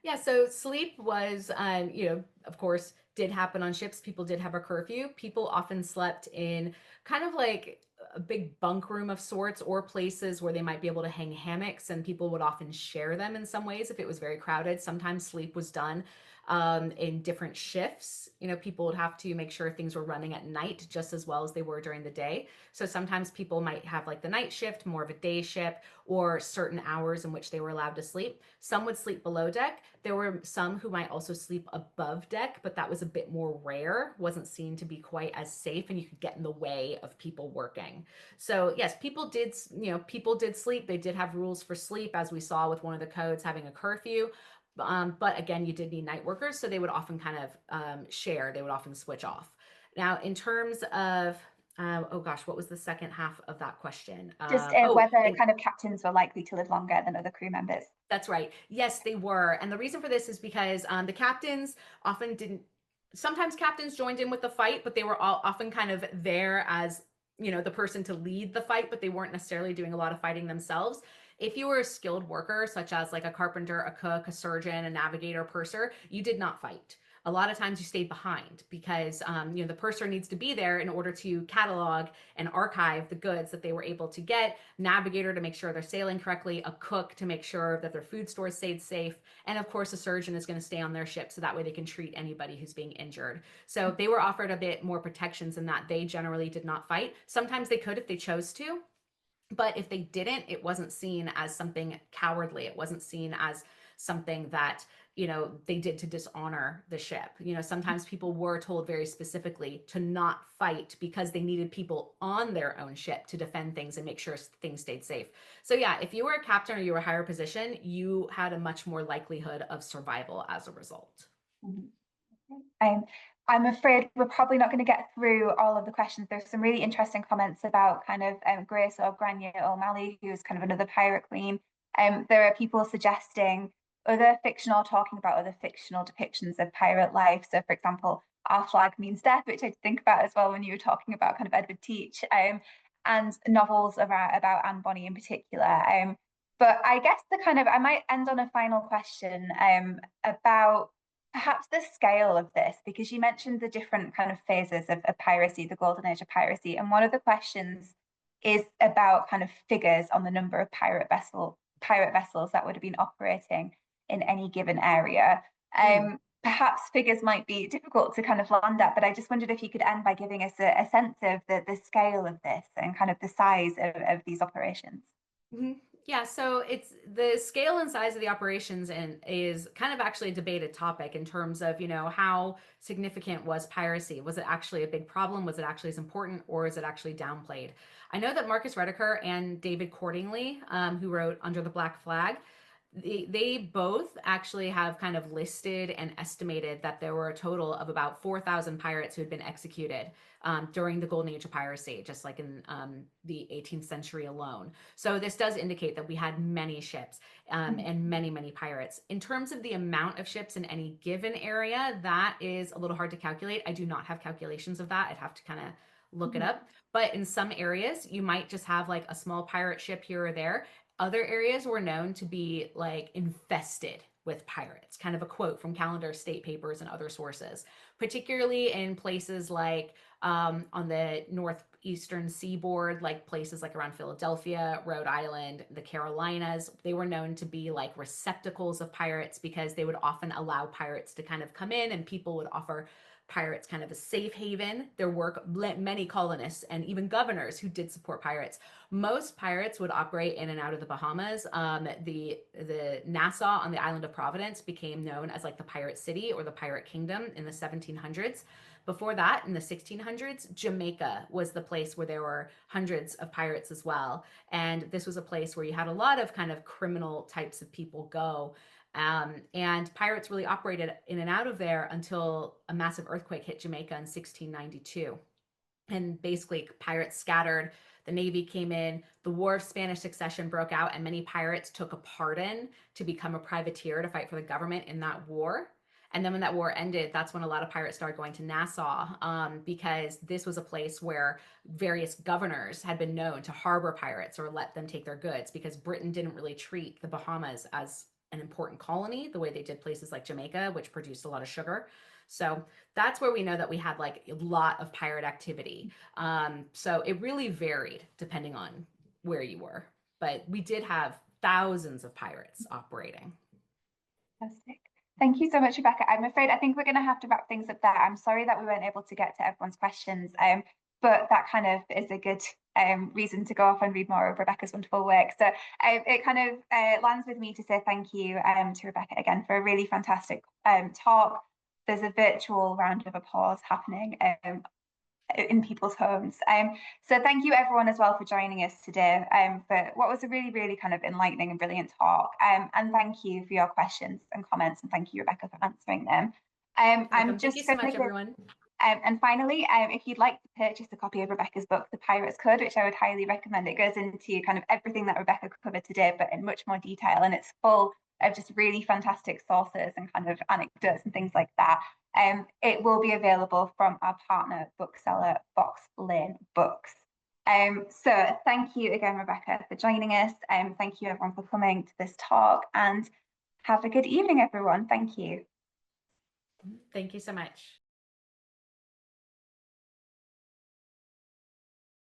Yeah, so sleep was, of course, did happen on ships. People did have a curfew. People often slept in kind of like a big bunk room of sorts or places where they might be able to hang hammocks, and people would often share them in some ways if it was very crowded. Sometimes sleep was done in different shifts. People would have to make sure things were running at night just as well as they were during the day. So sometimes people might have like the night shift, more of a day shift, or certain hours in which they were allowed to sleep. Some would sleep below deck. There were some who might also sleep above deck, but that was a bit more rare, wasn't seen to be quite as safe, and you could get in the way of people working. So yes, people did sleep. They did have rules for sleep, as we saw with one of the codes having a curfew. But again, you did need night workers, so they would often kind of share. They would often switch off. Now, in terms of, oh gosh, what was the second half of that question? Just whether kind of captains were likely to live longer than other crew members. That's right. Yes, they were. And the reason for this is because the captains often didn't, sometimes captains joined in with the fight, but they were all often kind of there as, the person to lead the fight, but they weren't necessarily doing a lot of fighting themselves. If you were a skilled worker, such as like a carpenter, a cook, a surgeon, a navigator, purser, you did not fight. a lot of times you stayed behind because the purser needs to be there in order to catalog and archive the goods that they were able to get, navigator to make sure they're sailing correctly, a cook to make sure that their food stores stayed safe, and of course a surgeon is going to stay on their ship so that way they can treat anybody who's being injured. So they were offered a bit more protections in that they generally did not fight. Sometimes they could if they chose to, but if they didn't, it wasn't seen as something cowardly. It wasn't seen as something that, they did to dishonor the ship. Sometimes people were told very specifically to not fight because they needed people on their own ship to defend things and make sure things stayed safe. So yeah, if you were a captain or you were a higher position, you had a much more likelihood of survival as a result. I'm afraid we're probably not going to get through all of the questions. There's some really interesting comments about kind of Grace or Grania O'Malley, who's kind of another pirate queen. There are people suggesting other fictional, talking about other fictional depictions of pirate life. So, for example, Our Flag Means Death, which I think about as well when you were talking about kind of Edward Teach, and novels about Anne Bonny in particular. But I guess I might end on a final question about perhaps the scale of this, because you mentioned the different kind of phases of piracy, the golden age of piracy. And one of the questions is about kind of figures on the number of pirate vessels that would have been operating in any given area. Perhaps figures might be difficult to kind of land at, but I just wondered if you could end by giving us a sense of the scale of this and kind of the size of these operations. Mm-hmm. Yeah, so it's the scale and size of the operations and is kind of actually a debated topic in terms of, how significant was piracy? Was it actually a big problem? Was it actually as important, or is it actually downplayed? I know that Marcus Rediker and David Cordingley, who wrote Under the Black Flag, they both actually have kind of listed and estimated that there were a total of about 4,000 pirates who had been executed during the golden age of piracy, just like in the 18th century alone. So this does indicate that we had many ships and many, many pirates. In terms of the amount of ships in any given area, that is a little hard to calculate. I do not have calculations of that. I'd have to kind of look it up. But in some areas, you might just have like a small pirate ship here or there. Other areas were known to be like infested with pirates, kind of a quote from calendar state papers and other sources, particularly in places like on the northeastern seaboard, like places like around Philadelphia, Rhode Island, the Carolinas. They were known to be like receptacles of pirates because they would often allow pirates to kind of come in, and people would offer pirates kind of a safe haven. There were many colonists and even governors who did support pirates. Most pirates would operate in and out of the Bahamas. The Nassau on the island of Providence became known as like the pirate city or the pirate kingdom in the 1700s. Before that, in the 1600s, Jamaica was the place where there were hundreds of pirates as well. And this was a place where you had a lot of kind of criminal types of people go. And pirates really operated in and out of there until a massive earthquake hit Jamaica in 1692. And basically, pirates scattered. The Navy came in. The War of Spanish Succession broke out, and many pirates took a pardon to become a privateer to fight for the government in that war. And then when that war ended, that's when a lot of pirates started going to Nassau because this was a place where various governors had been known to harbor pirates or let them take their goods, because Britain didn't really treat the Bahamas as an important colony the way they did places like Jamaica, which produced a lot of sugar. So that's where we know that we had like a lot of pirate activity. So it really varied depending on where you were, but we did have thousands of pirates operating. Fantastic. Thank you so much, Rebecca. I think we're going to have to wrap things up there. I'm sorry that we weren't able to get to everyone's questions, but that kind of is a good reason to go off and read more of Rebecca's wonderful work. So it kind of lands with me to say thank you to Rebecca again for a really fantastic talk. There's a virtual round of applause happening in people's homes. So thank you everyone as well for joining us today for what was a really, really kind of enlightening and brilliant talk. And thank you for your questions and comments, and thank you, Rebecca, for answering them. Thank you so much, everyone. And finally, if you'd like to purchase a copy of Rebecca's book, The Pirate's Code, which I would highly recommend, it goes into kind of everything that Rebecca covered today, but in much more detail, and it's full of just really fantastic sources and kind of anecdotes and things like that. It will be available from our partner bookseller, Box Lane Books. So thank you again, Rebecca, for joining us. Thank you everyone for coming to this talk, and have a good evening, everyone. Thank you. Thank you so much.